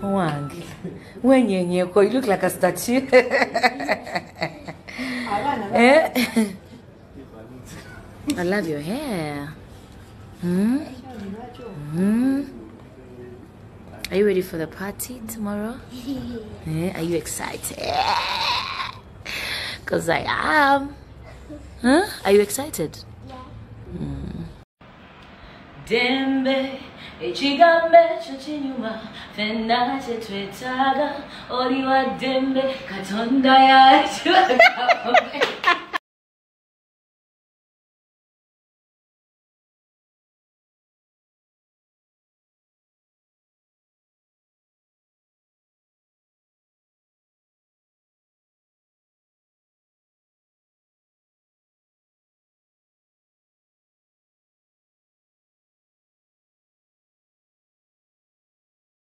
Wangi. When you look like a statue. I love your hair. Are you ready for the party tomorrow? Are you excited? Because I am. Are you excited? Dembe, echigambe chochinyuma, fena chetwetaga, oliwa dembe, katonda ya chua.